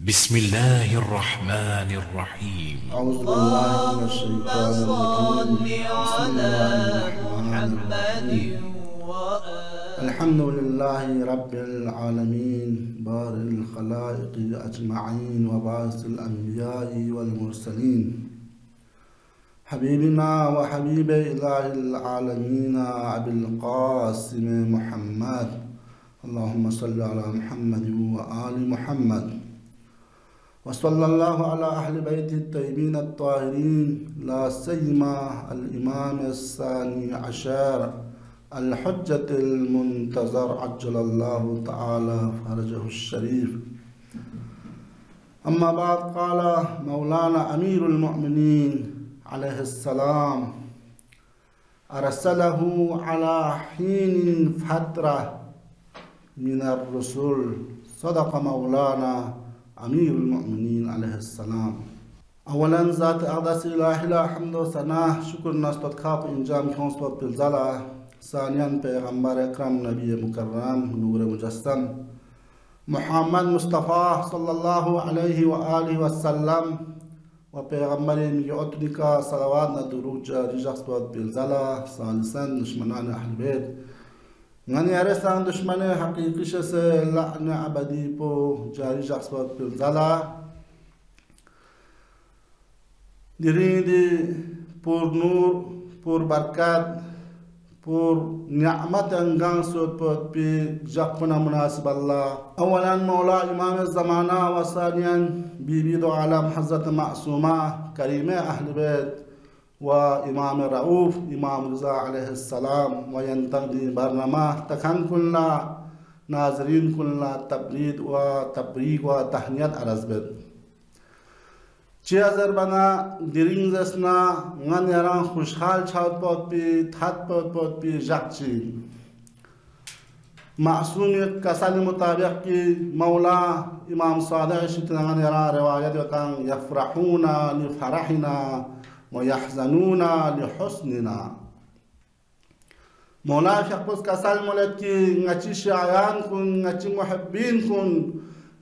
بسم الله الرحمن الرحيم. أعوذ بالله من الشيطان الرجيم. بسم الله الرحمن الرحيم. الحمد لله رب العالمين بارئ الخلائق أجمعين وبعث الأنبياء والمرسلين حبيبنا وحبيب إله العالمين أبي القاسم محمد اللهم صل على محمد وآل محمد وصلى الله على أهل بيت الطيبين الطاهرين لا سيما الإمام الثاني عشر الحجة المنتظر عجل الله تعالى فرجه الشريف. أما بعد، قال مولانا أمير المؤمنين عليه السلام: أرسله على حين فترة من الرسل. صدق مولانا أمير المؤمنين عليه السلام. أولا ذات أقدس إله لا حمد وثناء شكر نستطخاط إنجام كونسبوت بالزلة. ثانيا پیغمبر اکرم نبی مکرم نور مجسم محمد مصطفى صلى الله عليه وآله وسلم و پیغمبر میگه اتنکا صلوات ندرود جاری جخصبوت بالزلة. ثالثا دشمنان أهل بیت غنی ارستان دشمن حقیقیش سے لعن ابدی پو جاری جخصبوت بالزلة. دیریدی پر نور پر برکت پر نعمت انگان سود پود پی جقنا مناسب الله. اولا مولا امام الزمانہ و ثانیا بی دو عالم حضرت معصومہ کریمہ اہل بیت و امام رؤوف امام رضا علیہ السلام و ینتقدی برنامہ تکن کلنا ناظرین کلنا تبرید و تبریک و تهنیت عرض بید. چی ازر بنا دیرین زسنا غن یران خوشحال چاوت پود پی تحت پود پی جق چی معصوم کسال مطابق کی مولا امام صادق شتنا غن یران روایت وکان یفرحون لفرحنا و یحزنون لحسننا. مولا شخص کسال مولد کی غچی شایان کن غچی محبین کن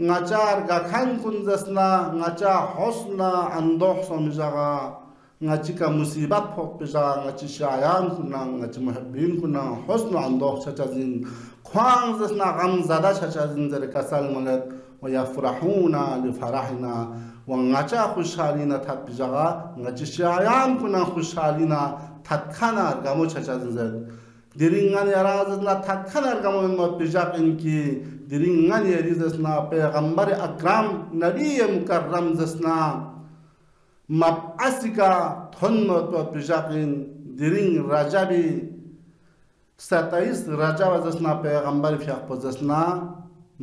ngacar gakhan kun zasna ngaca hosna andoh somjaga ngaci ka musibat phok pesa ngaci shayan kunna ngaci muhibbin kunna hosna andoh chachazin khwang zasna gam zada chachazin zare kasal malat wa yafrahuna li farahina wa ngaca khushalina that pijaga ngaci shayan kunna khushalina that khana gamo chachazin zare diringan yarazna that khana gamo mo pijak inki diringan yarizasna पैगंबर अकरम नबी मुकर्रम जसना मबअसिका थन्नत पिजाकिन दिरिंग रजबी 27 रजब जसना पैगंबर फियक जसना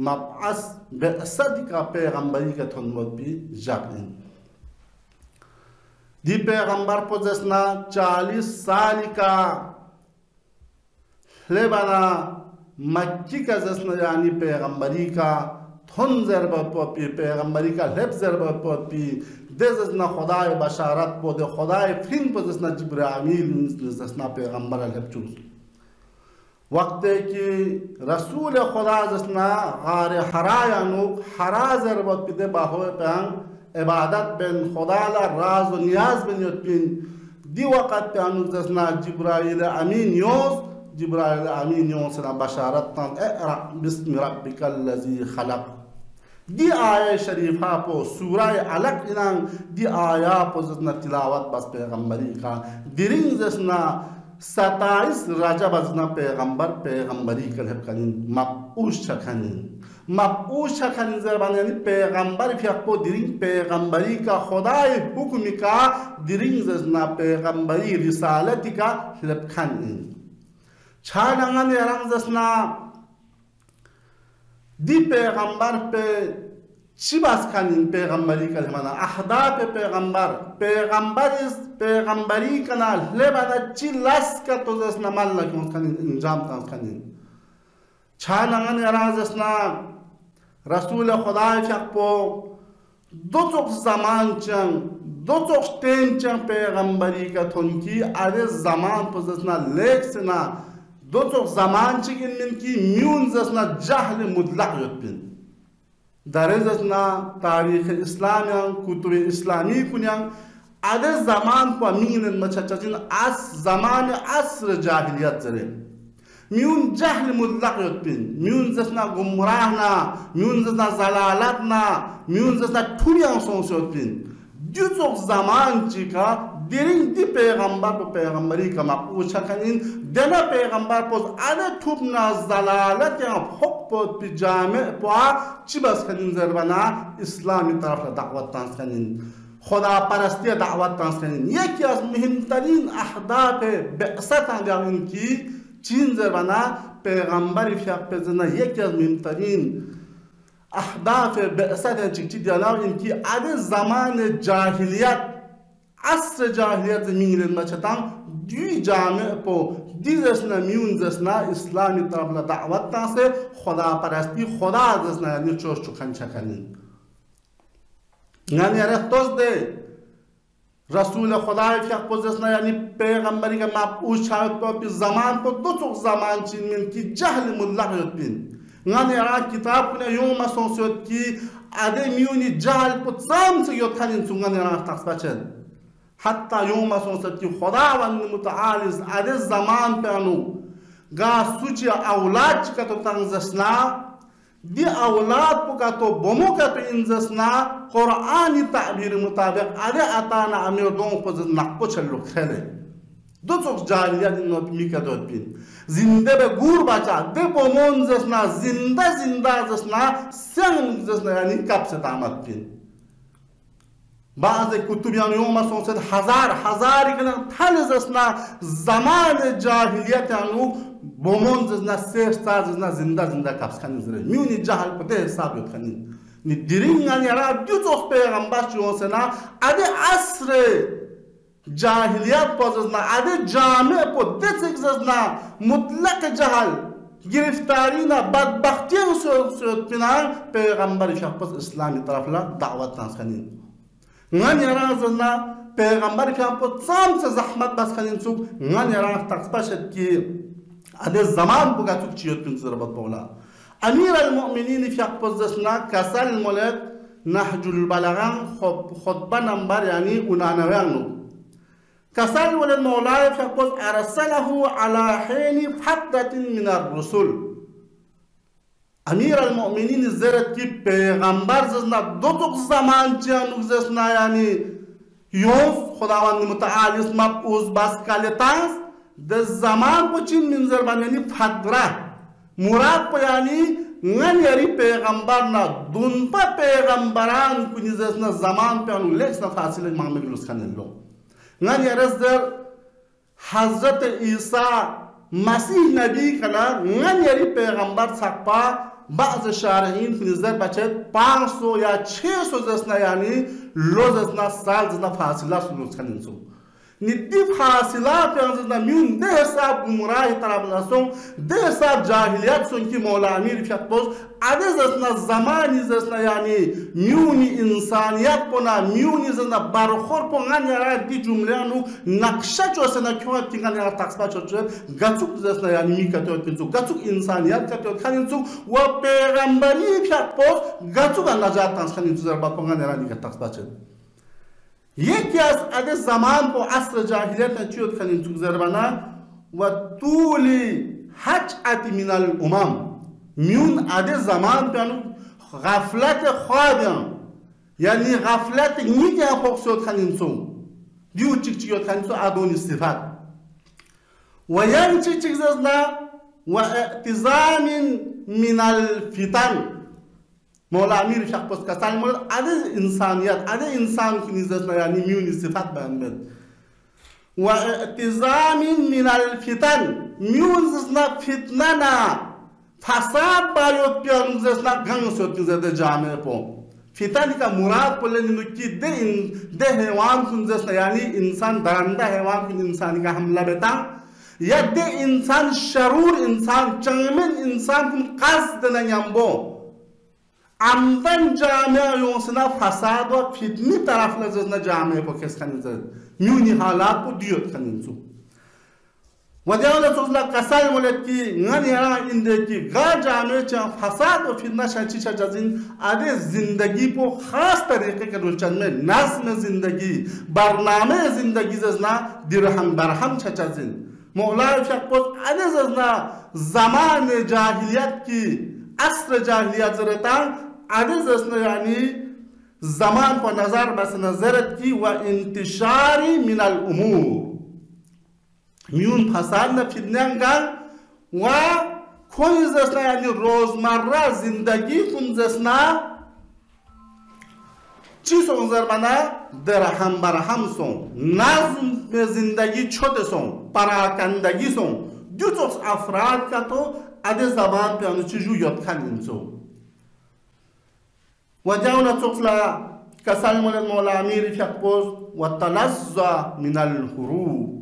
मबअस बेअसदिका पैगंबरी का थन्नत भी जाकिन दी पैगंबर जसना 40 साल का लेबना मक्की का जश्न यानी पैगंबरी का थन ज़रबत पी पैगंबरी का लेब ज़रबत पी दे जश्न खुदाए बशारत पो दे खुदाए फिन पो जश्न जिब्राइल जश्न पैगंबर लेब चुन वक्त की रसूल खुदा जश्न गार हरायानु हरा ज़रबत पी दे बाहो पैंग इबादत बिन खुदा ला राज व नियाज बिन युत्पिन दी वक़्त पैंग जश्न जिब्राइल अमीन योस जिब्राइल अमीन योसना बशारत तन इक़रा बिस्मि रब्बिकल लज़ी खलक़ दी आया शरीफा पो सूरह अलग इनांग दी आया पो जसना तिलावत बस पैगंबरी का दिरिंग जसना 27 रजब जसना पैगंबरी का कनिन मबऊस छखनिन ज़रबान यानी पैगंबर फियक पो दिरिंग पैगंबरी का खुदाए हुक्म का दिरिंग जसना पैगंबरी रिसालत का लबखनिन छानंगन यरंग जसना दी पैगंबर पे चिबास खानिन पैगंबरी का माना अहदा पे पैगंबरी का ना लेबाना चिलस का तो जसना माल लगे खानिन इंजाम का खानिन छानंगन यरंग जसना रसूल खुदा चकपो दो चोक जमान चंग दो चोक टेन चंग पैगंबरी का थुनकी आधे जमान तो जसना लेख से ना दो चोक जमान चिकिन की म्यून जसना जहल मुदलक युत्पिन درزنا تاریخ اسلامیان کتب اسلامی کنیان اد زمان پا مین مچچین از زمان عصر جاهلیت زره میون جهل مطلق یاد بین میون زسنا گمراهنا میون زسنا زلالتنا میون زسنا توریان سونس یاد بین دیوچوک زمان چیکا دیرین دی پیغمبر پا پیغمبری که مقبوش کنین دنا پیغمبر پوز اده توبنا زلالت یا حق پود پی جامع پا چی بس کنین زربنا اسلامی طرف دعوت تانس کنین خدا پرستی دعوت تانس کنین یکی از مهمترین اهداف بعثت انجام کی چین زربنا پیغمبری فیق پزنا یکی از مهمترین اهداف بعثت چی دیالاو اینکی اده زمان جاهلیت عصر جاهلیت میگیرن مچتان دوی جامع پو دیزسنا میون زسنا اسلامی طرف دعوت تانسه خدا پرستی خدا زسنا یعنی چوش چکن چکنین یعنی رختوز ده رسول خدای فیق پو زسنا یعنی پیغمبری که مبعوث شاید پو پی زمان پو دو چوک زمان چین من کی جهل ملق یاد بین یعنی را کتاب کنه یوم سونسیوت کی اده میونی جهل پو سام سے یاد کنین سونگانی را تقص بچن حتی یوم سونست کی خداوند متعال اد زمان پانو گا سوچ اولاد چکا تو تنزسنا دی اولاد پکا تو بمو کا تو انزسنا قرآنی تعبیر مطابق اد اتانا امیر دون پوز نقو چلو خیلی دو چوک جاهلیت این نوت می کدود بین زنده به گور بچا ده بمون زسنا زنده زسنا سنگ زسنا یعنی کب سے دامت بین بعض کتبیان یوم سونست هزاری کنن تل زسنا زمان جاهلیت انو بومون زسنا سه سال زسنا زنده کپس کنین زره میونی جهل پته حساب یاد کنین نی دیرینگان یارا دیوچوس پیغمبر چون سنا اده عصر جاهلیت پا زسنا اده جامع پا دسک زسنا مطلق جهل گرفتارینا بدبختیان سوید پینان پیغمبر شخص اسلامی طرف لا دعوت تانس کنین نان یاران زنا پیغمبر که پو سام سے زحمت بس کنین سوک نان یاران تقصباشد کی ادی زمان بگا سوک چیوت پین زربت بولا امیر المؤمنین فیق پوزشنا کسل مولد نهج البلاغه خطبه نمبر یعنی اونانویانو کسل مولد مولای فیق پوز ارسله على حین فترة من الرسول امیر المؤمنین زرد کی پیغمبر زسنا دو تک زمان چیانوک زسنا یعنی یوم خداوند متعال اسم مبعوث بس کالتانس ده زمان پو چین منظر بان یعنی فتره مراد پو یعنی نن یاری پیغمبر نا دون پا پیغمبران کنی زسنا زمان پیانو لیکسنا فاصله محمد گلوس خانلو نن یارز در حضرت عیسی مسیح نبی کنا نن یاری پیغمبر سقپا بعض شارعین فنزدر بچه 500 یا 600 زسنا یعنی لو زسنا سال زسنا فاصله سلوس خانلسو ندی فاصلات یعنی میون ده حساب گمراهی طرف نسون ده حساب جاهلیت سون کی مولا امیر فیق پوز عده زسنا زمانی زسنا یعنی میونی انسانیت پونا میونی زسنا برخور پو غن یارا دی جمله انو نقشه چوسنا کیوان تینگان یارا تقصبا چوچوه گچوک زسنا یعنی می کتوید کنسو گچوک انسانیت کتوید خانینسو و پیغمبری فیق پوز گچوک نجات تانس خانینسو زربات پو غن یارا دی تقصبا چوچوه یکی از عده زمان پو عصر جاهلیت چیود کنین تو زربانا و طولی حجعت من الامم میون عده زمان پیانو غفلت خوابیان یعنی غفلت نیگه پاک سود کنین تو دیو چیود کنین تو ادونی صفت و یعنی چیک ززنا و اعتزام من الفتن مولا امیر شخص پس کسانی مورد عده انسانیت عده انسان که نیزدنا یعنی میونی صفت بیان بید و اعتزام من الفتن میون زدنا فتنه نا فساد باید بیان زدنا گنگ سوید که زده جامعه پو فتنی که مراد پوله نینو کی ده حیوان کن زدنا یعنی انسان درنده حیوان کن انسانی که حمله بیتا یا ده انسان شرور انسان چنگمن انسان کن قصد نیم عمدن جامعه یونسنا فساد و فتنی طرف لزدنا جامعه پو کس کنین زد میونی حالات پو دیوت کنین سو Wajawla sosla kasal moleti ngani yara inde ki ga jame cha fasad और फितना शांति cha jazin आधे जिंदगी को खास तरीके के रोचन में नज़्म जिंदगी बरनामे जिंदगी जजना दिरहम बरहम cha jazin मौला शक्पोस आधे जजना ज़मान जाहिलियत की अस्र जाहिलियत जरता आधे जजना यानी ज़मान पर नज़र बस नज़रत की व इंतिशारी मिनल उमूर मिउन फसाद न फिदन्यांगान व कोई जसना यानी रोजमर्रा जिंदगी कुन जसना चीज़ों जरमाना दरहम बरहम सों नाज़म में जिंदगी छोटे सों पराकंदगी सों दूसरों अफराद का तो आधे ज़बान पे अनुचीजू योत्खान इंसो वजाउना चोक्ला कसल मोले मौला अमीर शक्पोस व तलज़्ज़ा मिनल हुरूब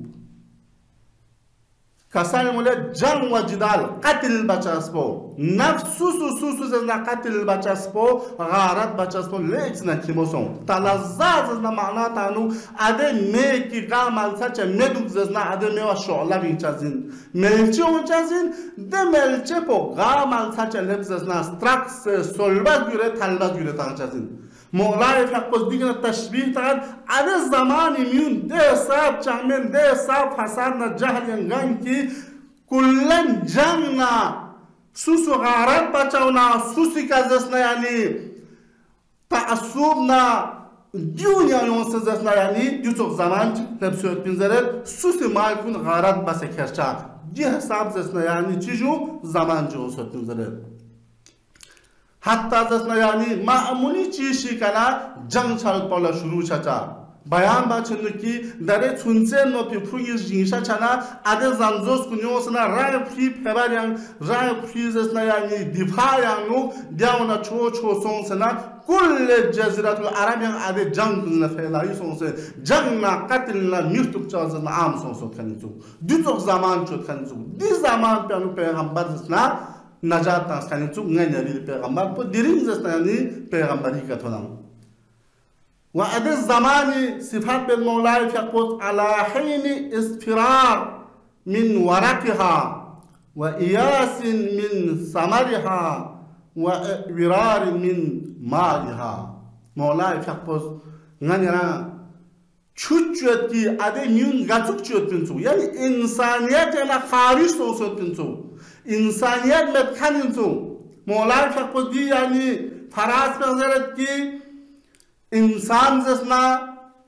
कसल मोले जंग व जिदाल कत्ल बचास्पो नफ्स सुसु जना कत्ल बचास्पो गारत बचास्पो लेच न खिमोसों तलज़्ज़ा जना माना तानु आधे में की गामल सच मेदुक जना आधे में व शोला बिचाजिन मेलचे उचाजिन दे मेलचे पो गामल सच लेप जना स्ट्रक्स सोल्बा गुरे थलबा गुरे तांचाजिन मौलाए फक्कोस दिगना तशबीह तान आधे ज़मान इम्यून दे साब चामेन दे साब फसाद न जहल यंगन की कुल्लन जंग ना सुसु गारत बचावना सुसी का जसना यानी ताअस्सुब ना दुनिया योंसे जसना यानी जुचोक ज़मान तबसोत पिंजरे सुसी मालकुन गारत बसे खर्चा ये हिसाब जसना यानी चीजों ज़मान जो सोत पिंजरे हत्ता जसना यानी मामूली चीज़ कना जंग छल पला शुरू छचा बयान बाचन की दरे छुनसे नो पिफुगी जिंशा छना आधे जंजोस कुन्योसना राय फ्री फेबारियंग राय फ्री जसना यानी दिफायांगु दियावना छो छो सोंसना कुल जज़ीरतुल अरबियन आधे जंग न फैलाई सोंसे जंग ना कत्ल ना मृत्यु चाजना आम सोंसो खनिसु दुचोक ज़मान चोत खनिसु दि ज़मान पे अनु पैगंबर जसना नजात तास्कानी चुक नए नबी पैगंबर पर दिरिंग जस्तानी पैगंबरी का थोड़ा व अदे ज़मानी सिफात बिल मौलाए फक़त अलाहीनी इस्फिरार मिन वरक़हा व इयासिन मिन समरिहा व विरार मिन मारिहा मौलाए फक़त ननिरा छुच्चुत की अदे न्यून गचुक चुत पिंचु यानी इंसानियत ना खारिज तो सोत पिंचु इंसानियत में खानिंचु मौला शक्ति यानी फराज पे ज़रूरत की इंसान जसना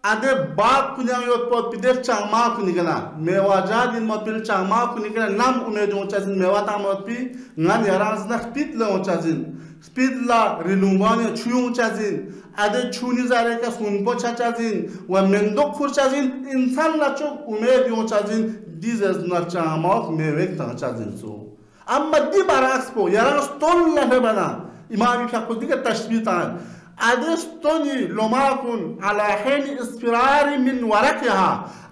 आधे बाप कुन्या योत पर पिदर चामा कुनिकना मेवाजा दिन मत पिल चामा कुनिकना नाम उमेद होचाजिन मेवा तामत पी नन याराज न स्पित ले होचाजिन स्पित ला रिलुमाने छुयु होचाजिन आधे छुनी जारे का सुनपो चाचाजिन व मेंदो खुरचाजिन इंसान ला चो उमेद होचाजिन दिजस न चामा मेवेक ताचाजिन सो अम्मा दी बाराक्सपो याराज तोल ला बना इमाम शक्ति का तशबीतान आदेश तोनी लोमाकुन अलाहीन इस्फिरारी मिन वरक़हा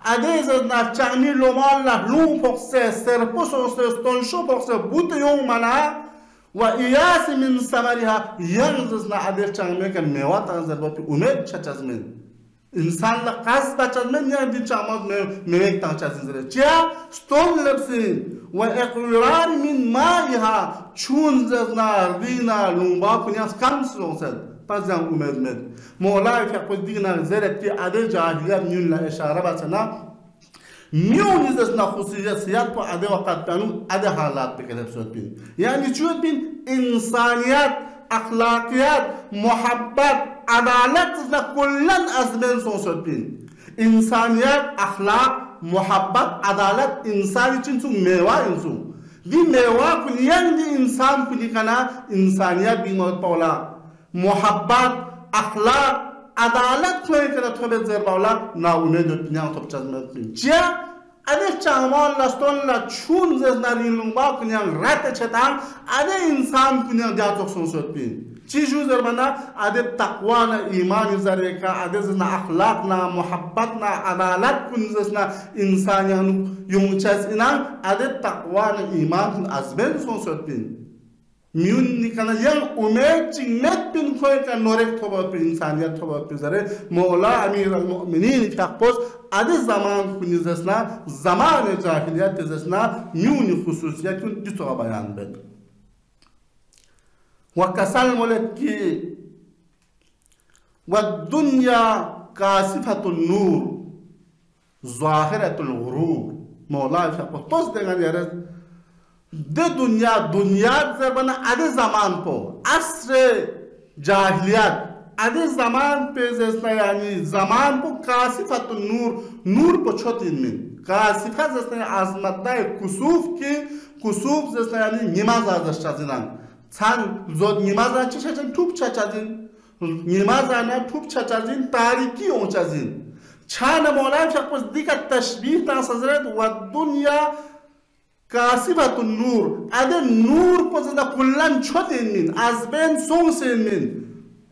आदेश ना चांदी लोमाल ना लूं फोक्से सरपोसो से स्टोनशो फोक्से बुतयों मना व इयास मिन समरिहा यंज़ ना आदेश चांदी में के मेवा तांजर बापी उमेद चचाज़में इंसान ला कास बचाज़में या दिन चामद में मेवेक तांचाज़िंज़रे चिया स्टोन लब्सिन व इक़रार मिन माइहा चूंज़ ना रीना लूंबा कुन्यास कांसलों से पाज़ां उमेद में मौला फ़क़त दिगना ज़रत की आधे जाहिलियत न्यून ला इशारा बचना न्यून इज़ ना खुशियत सियात पर आधे वक़्त तानु आधे हालात पे कदम सोच बिन यानी चूत बिन इंसानियत अखलाकियत मोहब्बत अदालत ना कुल्लन अज़में सोच बिन इंसानियत अखलाक मोहब्बत अदालत इंसानी चिंसु मेवा इंसु दी मेवा कुनियन दी इंसान कुनिकना इंसानियत बीमत पौला मोहब्बत अखलाक अदालत में करना थोड़े ज़र बावला ना उन्हें जो पिन्यां तो चज़में पिंचिया अने चावल लस्तों ला छून ज़र लुंबा पिन्यां रात चेतां अने इंसान पिन्यां जातो सोचत पिन चीज़ू ज़र बना अने तक़वा ना ईमान ज़रे का अने ज़ना अखलाक ना मोहब्बत ना अदालत कुन ज़ना इंसानियत यूं चज़ इना अने तक़वा ना ईमान अज़में सोचत पिन میون نیکنه یه امید چینت بین کوی که نورک توبات به انسانیت توبات بذاره مولا امیر المؤمنین فقط عده زمان کنیز است نه زمان جاهلیت است نه میون خصوصیت کن دیتو بیان بد و کسال مولد کی و دنیا کاسفت النور ظاهرت الغرور مولا فقط توس دیگر یاره ده دنیا زبان عده زمان پو عصر جاهلیت عده زمان پیزست یعنی زمان پو کاسفت نور پو چوتین من کاسفت زست عظمت دای کسوف زست یعنی نماز ازش چازینن چند زود نماز چه چازین توپ چه چازین نماز آنها توپ چه چازین تاریکی اون چازین چند مولای فقط دیگر تشبیه ناسازرد و دنیا کاسفت النور اده نور پوزده کلن چودین من از بین سونسین من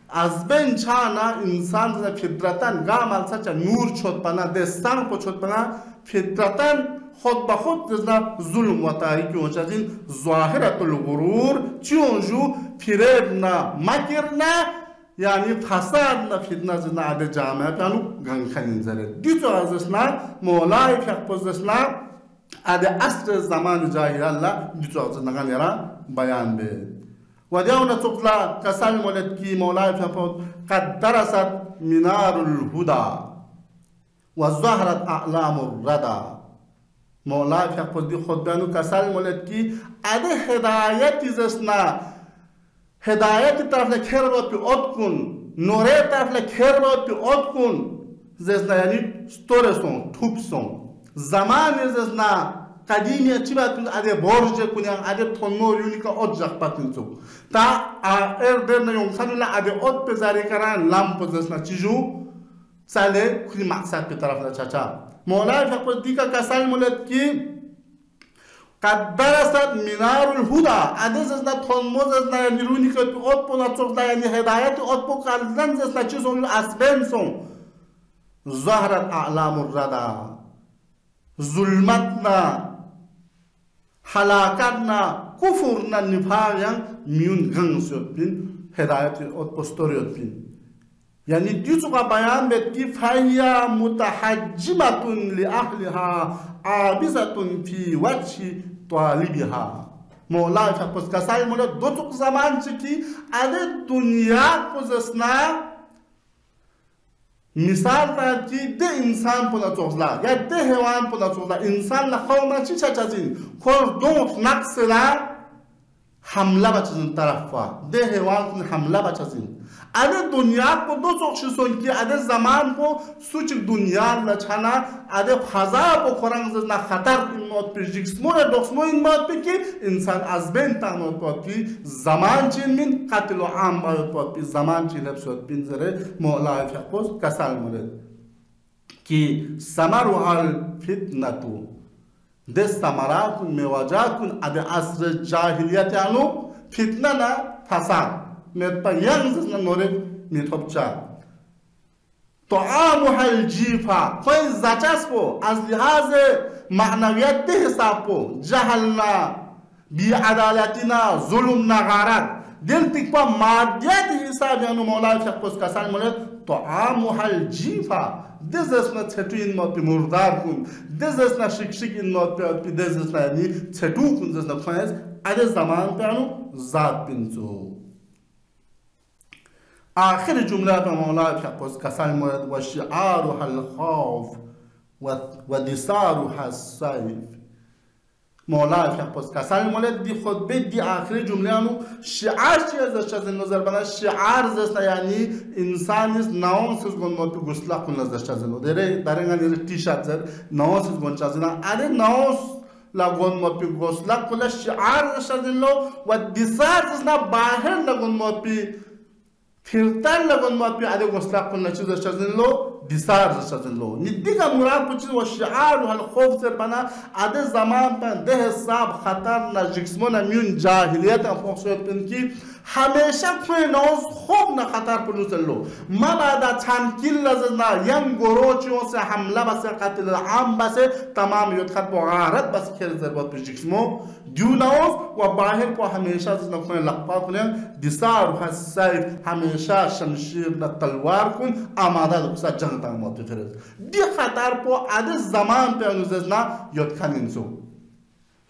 از بین چانا انسان زده فطرتن گامل سچا نور چود پنا دستان پو چود پنا فطرتن خود بخود زده ظلم و تاریکی اونچه از این ظاهرت الغرور چونجو فریب نه مکر نه یعنی فساد نه فتنه زده عده جامعه پیانو گنخنین زده دیتو ازش نه مولای فقط پوزدش نه عده عصر زمان جاهل الله دیتو نگان یرا بیان به و دیونا تقلا کسال مولد کی مولای فقط قد درست منار الهدا و ظهرت اعلام الردا مولای فقط دی خود بیانو کسال مولد کی عده هدایتی زسنا هدایت طرف لکر رو پی اد کن نوره طرف لکر رو پی اد کن زسنا یعنی ستوره سون توپ سون زمان زسنا قدیمی چی باید کنید اده برج کنیم اده تنور یونی که اد جخ پتن سو تا در نیونسان الله اده اد بزاری کرن لامپ زسنا چیجو ساله خیلی مقصد به طرف لچچا مولای فقط دیگه کسال مولد کی قد درست منار الهدا اده زسنا تنمو زسنا یعنی رونی که اد پونا چوکتا یعنی هدایت اد پو کالدن زسنا چیزون اسبن سون ظهرت اعلام الردا ظلمتنا حلاکتنا کفرنا نفاقیان میون گنگ سود بین هدایت اد پستوریت بین یعنی دیسو کا بیان بید کی فهیا متحجمتون لأهلها عابزتون فی وجه طالبها مولای فقط کسای مولا دو چک زمان چکی اده دنیا پوزسنا مثال داد که ده انسان پونا چوزلا یا ده حیوان پونا چوزلا انسان لخونا چی چچازین کور دونت نقص لا حمله بچازین طرفا ده حیوان حمله بچازین اده دنیا کو دو چوکشی سون که اده زمان کو سوچ دنیا لچانا اده فضا کو خورنگ زنا خطر این موت پی جسمون دخسمو این موت پی که انسان از بین تانوت پات پی زمان چین من قتل و عام باید پات پی زمان چین لبسوت بین زره مولای فقوز کسال مورد که سمر و الفتنتو ده سمرات مواجه کن اده عصر جاهلیت یعنو فتنه نه فساد میتپا ینزز نورد میتوبچا طعامها الجیفا کوئی زچاس پو از لحاظ معنویت ده حساب پو جهلنا بیعدالتنا ظلمنا غارت دل تکپا مادیت حساب یعنو مولای فقوز کسان مولد طعامها الجیفا دزسنا چتو این موت پی مردار کن دزسنا شک این موت پی دزسنا یعنی چتو کن دزسنا کنیز اده زمان پیانو ذات بینزو آخر جمله به مولای فقط کسان مورد و شعارها الخوف و دسارها السیف مولای فقط کسان مورد دی خود به دی آخر جمله انو شعار چی ازش از نظر بنا شعار زست یعنی انسانیست نامسز گون موت گسلا کن ازش از نظر داره دارنگان تی شات زد نامسز گون چازنا اره نامس لگون موت گسلا کلا شعار ازش از نظر و دسار زنا باهر لگون موت فیلتر لگون موت عده گسلا کن چیز ازش از نظر دسار ازش از نظر ندیگه مراد پچیز و شعار و الخوف سر بنا عده زمان پن ده حساب خطر نه جسمون میون جاهلیت افوخشوت پن کی همیشه کوی نوز خوب نه خطر پلوسلو ما بعد چند کل لزنا یم گروچیون سے حمله بس قتل عام بس تمام یود خط با غارت بس کل ضربات پرجیکسمو دیو نوز و باهر کو همیشه زنا کوی لقبا کنن دیسار و سیف همیشه شمشیر نه تلوار کن آماده دوستا جنگ تنگ موت بفرد دی خطر پو عد زمان پی انوزنا یود خنینسو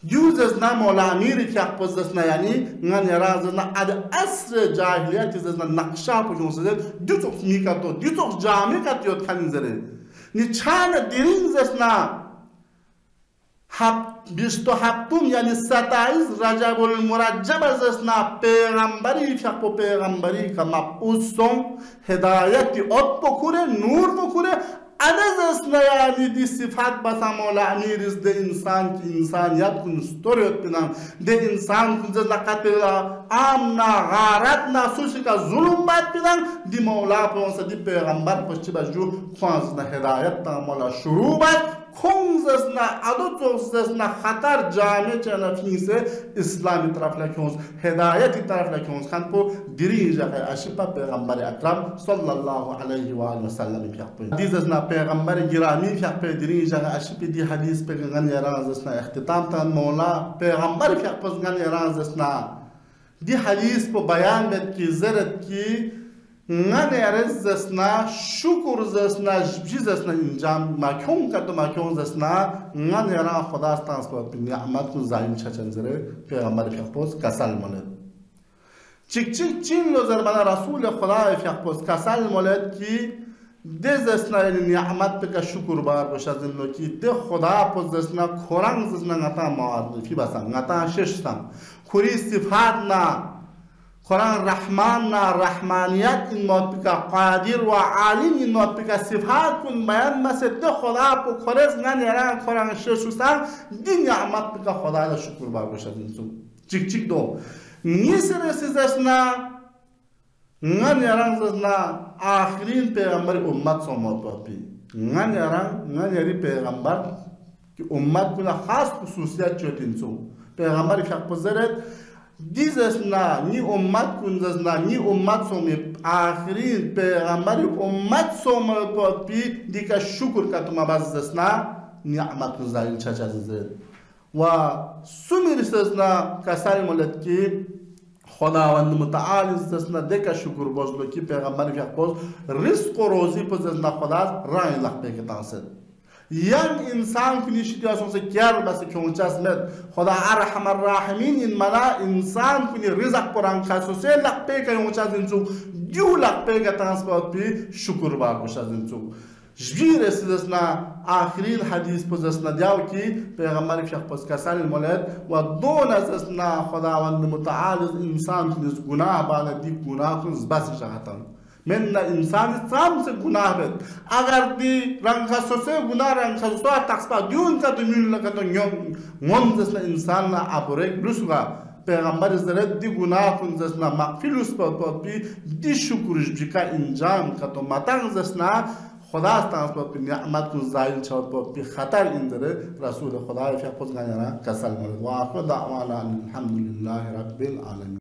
یوزنا مولا امیری که اقپزدسنا یعنی نگن یرازنا عد اصر جاهلیت زنا نقشا پوشون سزد دیوتوک میکاتو دیوتوک جامعه کات یود خنین زره نی چان دیرین زنا بیست و هفتم یعنی 27 رجب المرجب زنا پیغمبری فقو پیغمبری که مبعوثم هدایتی ات بکوره نور بکوره عدد اسنا یعنی دی صفات بسا مولا امیر از ده انسان کی انسانیت کن ستوریت بینن ده انسان کن زد قتل آمنا غارتنا سوشی کا ظلم بات بینن دی مولا پرونسا دی پیغمبر پشتی بجو خوانزنا هدایت تا مولا شروع بات کنزنا عدد توزنا خطر جامعه چنا فینسه اسلامی طرف لکنز هدایتی طرف لکنز خان پو دیری جاقه اشیپا پیغمبر اکرم صلی الله علیه و آله و سلم پیغمبر دیزنا پیغمبر گرامی پیغمبر دیری جاقه اشیپی دی حدیث پیغمبر یرانزنا اختتام تا مولا پیغمبر پیغمبر یرانزنا دی حدیث پو بیان بید کی زرد کی نگن یرزسنا شکر زسنا جیزسنا انجام مکیون کردو مکیون زسنا نگن یران خداستانس پا نعمت کن زاین چچن زره پیغمبر فیقپوز کسل مولد چیک چین لوزر بنا رسول خدا فیقپوز کسل مولد کی ده زسنا یعنی نعمت پا شکر بار بشه زنلو کی ده خدا پوز زسنا کورنگ زسنا نتا معرفی بسن نتا ششتن کوری صفات نا قرآن رحمان نا رحمانیت این موت بکا قادر و عالم این موت بکا صفات کن بیان مسد خدا پو خورز نن یران قرآن ششوستان دی نعمت بکا خدا دا شکر بار بشد انسو چیک دو نیس رسیزشنا نن یران زدنا آخرین پیغمبر امت سو موت باپی نن یری پیغمبر که امت کنا خاص خصوصیت چوت انسو پیغمبر فقط بزرد دیزسنا نی امت کنزسنا نی امت سومی آخرین پیغمبر امت سوم پی دیگه شکر کتوما بازدسنا نعمت کنزایل چچا زد و سومیرستسنا کسال مولد کی خداوند متعال استسنا دیگه شکر بازلو کی پیغمبر فیق باز رزق و روزی پزسنا خدا رای لخبه که تانسد ین انسان کنی شدیاسون سے کیر بس کونچاس مد خدا ارحم الراحمین ان منا انسان کنی رزق پران خاصوسه لقپه که کونچاس انسو دیو لقپه که ترانسپورت پی شکر بار بشاز انسو جبیر رسیدسنا آخرین حدیث پزسنا دیاو کی پیغمبر فیق پس کسان المولد و دون ازسنا خداوند متعال انسان کنی گناه بانا دی گناه کنی بس شغطان من انسان سام سے گناہ بد اگر دی رنگ خصوصے گناہ رنگ خصوصا تقسپا دیون کا دمیون لگا تو نیم جسنا انسان نا ابوریک رسوگا پیغمبر زرد دی گناہ کن جسنا مغفلوس پاد بی دی شکرش بجکا انجام کا تو مطنگ جسنا خدا استانس پاد بی نعمت کن زائل چود پاد بی خطر اندره رسول خدا فیق پوز گانا کسل مولد و آخر دعوانا الحمدللہ رب العالمین